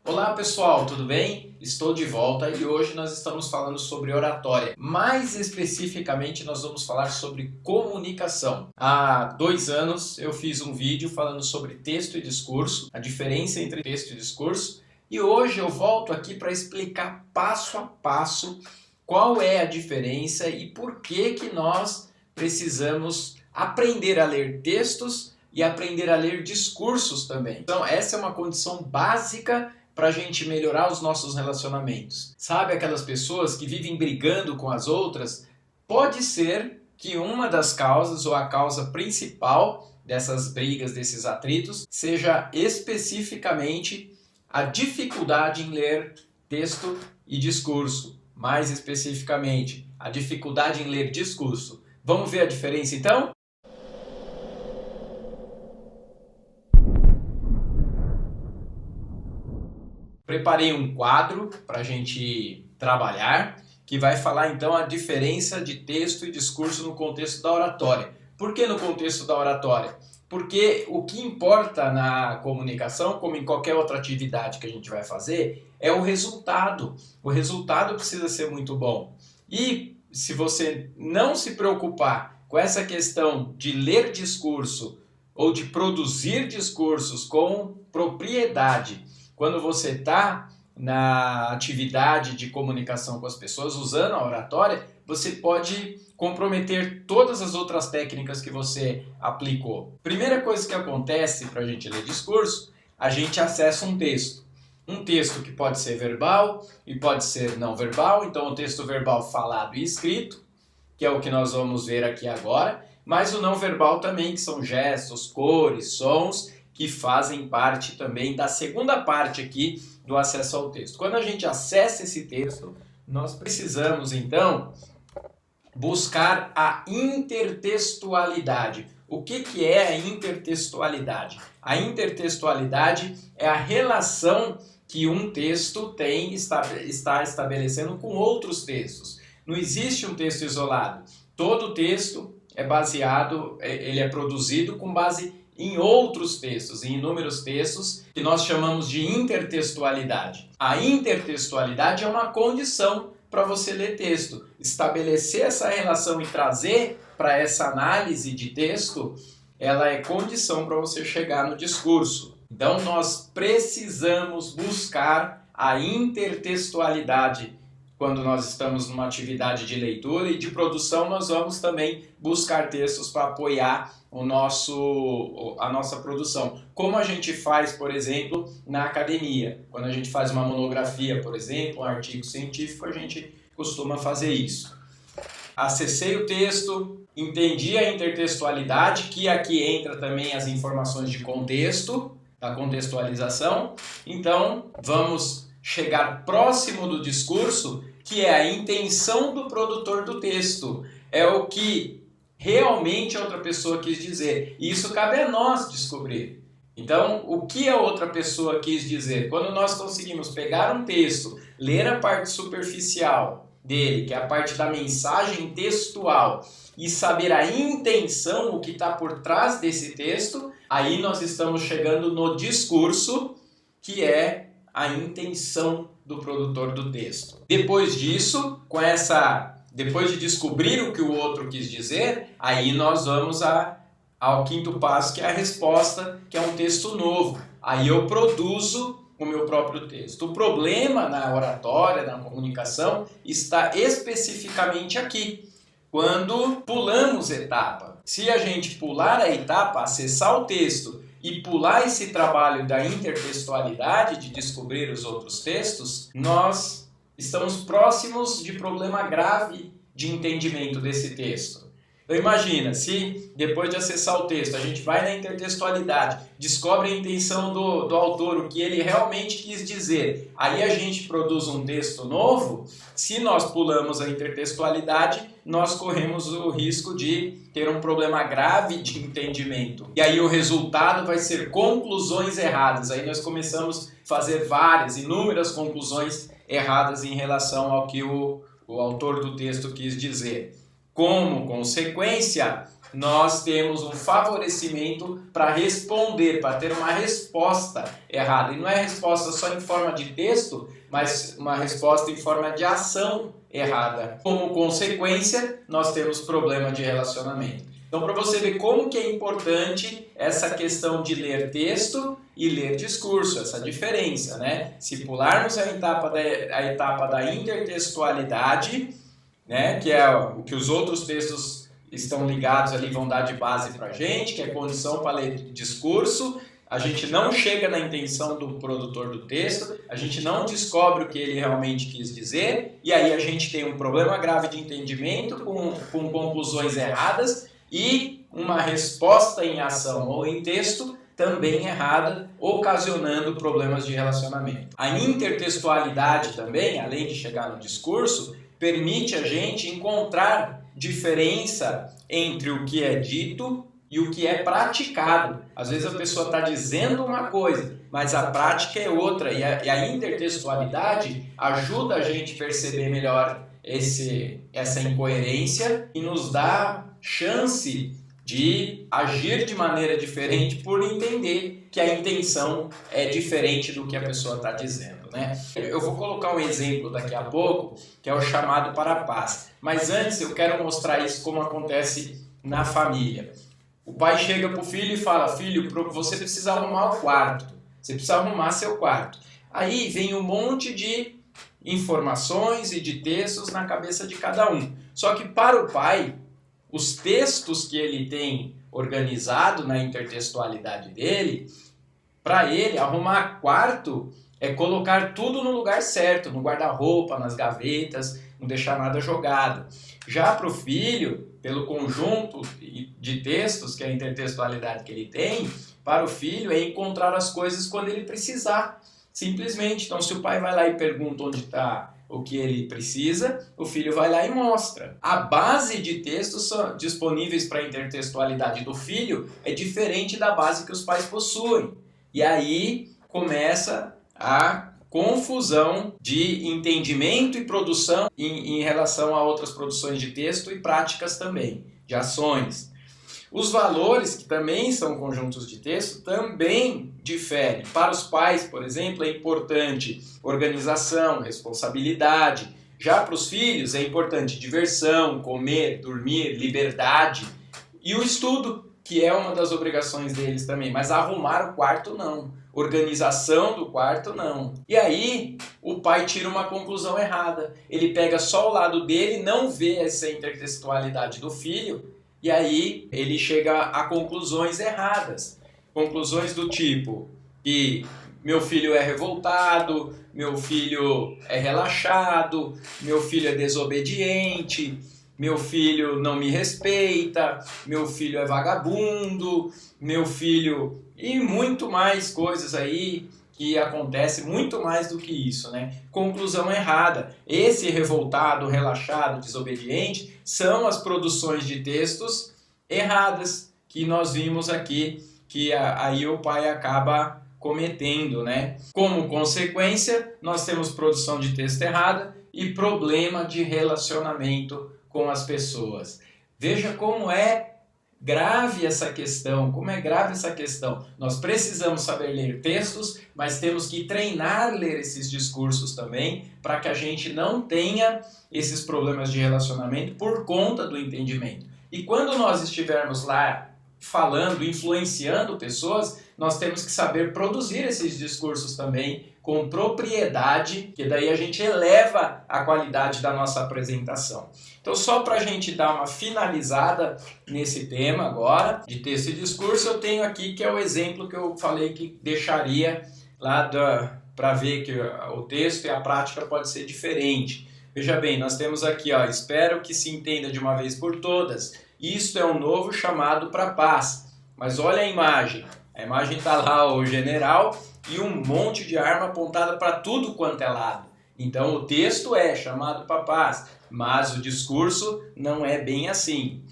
Olá pessoal, tudo bem? Estou de volta e hoje nós estamos falando sobre oratória. Mais especificamente nós vamos falar sobre comunicação. Há 2 anos eu fiz um vídeo falando sobre texto e discurso, a diferença entre texto e discurso, e hoje eu volto aqui para explicar passo a passo qual é a diferença e por que nós precisamos aprender a ler textos e aprender a ler discursos também. Então essa é uma condição básica para a gente melhorar os nossos relacionamentos. Sabe aquelas pessoas que vivem brigando com as outras? Pode ser que uma das causas ou a causa principal dessas brigas, desses atritos, seja especificamente a dificuldade em ler texto e discurso. Mais especificamente, a dificuldade em ler discurso. Vamos ver a diferença então? Preparei um quadro para a gente trabalhar, que vai falar então a diferença de texto e discurso no contexto da oratória. Por que no contexto da oratória? Porque o que importa na comunicação, como em qualquer outra atividade que a gente vai fazer, é o resultado. O resultado precisa ser muito bom. E se você não se preocupar com essa questão de ler discurso ou de produzir discursos com propriedade, quando você está na atividade de comunicação com as pessoas, usando a oratória, você pode comprometer todas as outras técnicas que você aplicou. Primeira coisa que acontece para a gente ler discurso, a gente acessa um texto. Um texto que pode ser verbal e pode ser não verbal, então o texto verbal falado e escrito, que é o que nós vamos ver aqui agora, mas o não verbal também, que são gestos, cores, sons, que fazem parte também da segunda parte aqui do acesso ao texto. Quando a gente acessa esse texto, nós precisamos então buscar a intertextualidade. O que é a intertextualidade? A intertextualidade é a relação que um texto está estabelecendo com outros textos. Não existe um texto isolado. Todo texto é baseado, ele é produzido com base em outros textos, em inúmeros textos, que nós chamamos de intertextualidade. A intertextualidade é uma condição para você ler texto. Estabelecer essa relação e trazer para essa análise de texto, ela é condição para você chegar no discurso. Então nós precisamos buscar a intertextualidade. Quando nós estamos numa atividade de leitura e de produção, nós vamos também buscar textos para apoiar a nossa produção. Como a gente faz, por exemplo, na academia. Quando a gente faz uma monografia, por exemplo, um artigo científico, a gente costuma fazer isso. Acessei o texto, entendi a intertextualidade, que aqui entra também as informações de contexto, da contextualização. Então, vamos chegar próximo do discurso, que é a intenção do produtor do texto. É o que realmente a outra pessoa quis dizer. E isso cabe a nós descobrir. Então, o que a outra pessoa quis dizer? Quando nós conseguimos pegar um texto, ler a parte superficial dele, que é a parte da mensagem textual, e saber a intenção, o que está por trás desse texto, aí nós estamos chegando no discurso, que é a intenção do produtor do texto. Depois disso, depois de descobrir o que o outro quis dizer, aí nós vamos ao quinto passo, que é a resposta, que é um texto novo. Aí eu produzo o meu próprio texto. O problema na oratória, na comunicação, está especificamente aqui, quando pulamos etapa. Se a gente pular a etapa, acessar o texto e pular esse trabalho da intertextualidade, de descobrir os outros textos, nós estamos próximos de problema grave de entendimento desse texto. Então imagina, se depois de acessar o texto, a gente vai na intertextualidade, descobre a intenção do autor, o que ele realmente quis dizer, aí a gente produz um texto novo, se nós pulamos a intertextualidade, nós corremos o risco de ter um problema grave de entendimento. E aí o resultado vai ser conclusões erradas. Aí nós começamos a fazer inúmeras conclusões erradas em relação ao que o autor do texto quis dizer. Como consequência, nós temos um favorecimento para responder, para ter uma resposta errada. E não é resposta só em forma de texto, mas uma resposta em forma de ação errada. Como consequência, nós temos problema de relacionamento. Então, para você ver como que é importante essa questão de ler texto e ler discurso, essa diferença, né? Se pularmos a etapa da intertextualidade, né, que é o que os outros textos estão ligados ali, vão dar de base para a gente, que é condição para ler discurso, a gente não chega na intenção do produtor do texto, a gente não descobre o que ele realmente quis dizer, e aí a gente tem um problema grave de entendimento com conclusões erradas e uma resposta em ação ou em texto também errada, ocasionando problemas de relacionamento. A intertextualidade também, além de chegar no discurso, permite a gente encontrar diferença entre o que é dito e o que é praticado. Às vezes a pessoa está dizendo uma coisa, mas a prática é outra. E a intertextualidade ajuda a gente a perceber melhor essa incoerência e nos dá chance de agir de maneira diferente por entender que a intenção é diferente do que a pessoa está dizendo, né? Eu vou colocar um exemplo daqui a pouco, que é o chamado para a paz. Mas antes eu quero mostrar isso como acontece na família. O pai chega para o filho e fala: filho, você precisa arrumar o quarto, você precisa arrumar seu quarto. Aí vem um monte de informações e de textos na cabeça de cada um. Só que para o pai, os textos que ele tem organizado na intertextualidade dele, para ele, arrumar quarto é colocar tudo no lugar certo, no guarda-roupa, nas gavetas, não deixar nada jogado. Já para o filho, pelo conjunto de textos, que é a intertextualidade que ele tem, para o filho é encontrar as coisas quando ele precisar, simplesmente. Então, se o pai vai lá e pergunta onde está o que ele precisa, o filho vai lá e mostra. A base de textos disponíveis para a intertextualidade do filho é diferente da base que os pais possuem. E aí começa a confusão de entendimento e produção em relação a outras produções de texto e práticas também, de ações. Os valores, que também são conjuntos de texto, também diferem. Para os pais, por exemplo, é importante organização, responsabilidade. Já para os filhos é importante diversão, comer, dormir, liberdade. E o estudo, que é uma das obrigações deles também. Mas arrumar o quarto não. Organização do quarto não. E aí o pai tira uma conclusão errada. Ele pega só o lado dele, não vê essa intertextualidade do filho, e aí ele chega a conclusões erradas. Conclusões do tipo que meu filho é revoltado, meu filho é relaxado, meu filho é desobediente, meu filho não me respeita, meu filho é vagabundo, meu filho... E muito mais coisas aí que acontecem, muito mais do que isso, né? Conclusão errada. Esse revoltado, relaxado, desobediente são as produções de textos erradas que nós vimos aqui, que aí o pai acaba cometendo, né? Como consequência, nós temos produção de texto errada e problema de relacionamento com as pessoas. Veja como é grave essa questão, como é grave essa questão. Nós precisamos saber ler textos, mas temos que treinar ler esses discursos também, para que a gente não tenha esses problemas de relacionamento por conta do entendimento. E quando nós estivermos lá falando, influenciando pessoas, nós temos que saber produzir esses discursos também com propriedade, que daí a gente eleva a qualidade da nossa apresentação. Então, só para a gente dar uma finalizada nesse tema agora, de texto e discurso, eu tenho aqui que é o exemplo que eu falei que deixaria lá para ver que o texto e a prática pode ser diferente. Veja bem, nós temos aqui, ó, espero que se entenda de uma vez por todas. Isto é um novo chamado para a paz. Mas olha a imagem está lá o general e um monte de arma apontada para tudo quanto é lado. Então o texto é chamado para a paz, mas o discurso não é bem assim.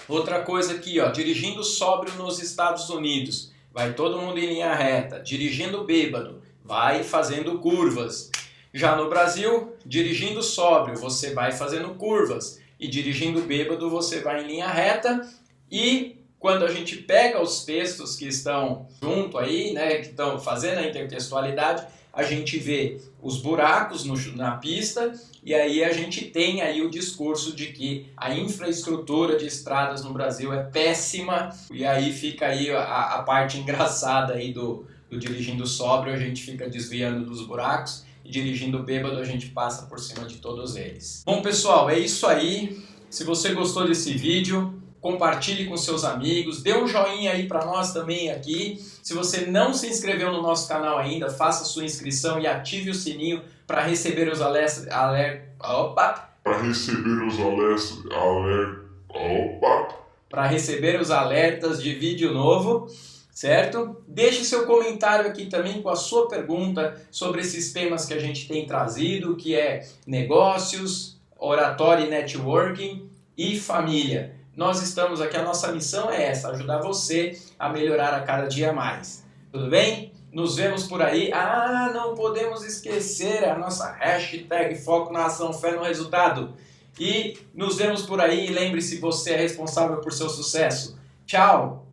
Outra coisa aqui, ó, dirigindo sóbrio nos Estados Unidos, vai todo mundo em linha reta. Dirigindo bêbado, vai fazendo curvas. Já no Brasil, dirigindo sóbrio, você vai fazendo curvas. E dirigindo bêbado, você vai em linha reta. E quando a gente pega os textos que estão junto aí, né, que estão fazendo a intertextualidade, a gente vê os buracos na pista e aí a gente tem aí o discurso de que a infraestrutura de estradas no Brasil é péssima e aí fica aí a parte engraçada aí do dirigindo sóbrio, a gente fica desviando dos buracos e dirigindo bêbado a gente passa por cima de todos eles. Bom pessoal, é isso aí. Se você gostou desse vídeo, compartilhe com seus amigos, dê um joinha aí para nós também aqui. Se você não se inscreveu no nosso canal ainda, faça sua inscrição e ative o sininho para receber os alertas de vídeo novo, certo? Deixe seu comentário aqui também com a sua pergunta sobre esses temas que a gente tem trazido, que é negócios, oratória e networking e família. Nós estamos aqui, a nossa missão é essa, ajudar você a melhorar a cada dia mais. Tudo bem? Nos vemos por aí. Ah, não podemos esquecer a nossa hashtag Foco na Ação, Fé no Resultado. E nos vemos por aí e lembre-se, você é responsável por seu sucesso. Tchau!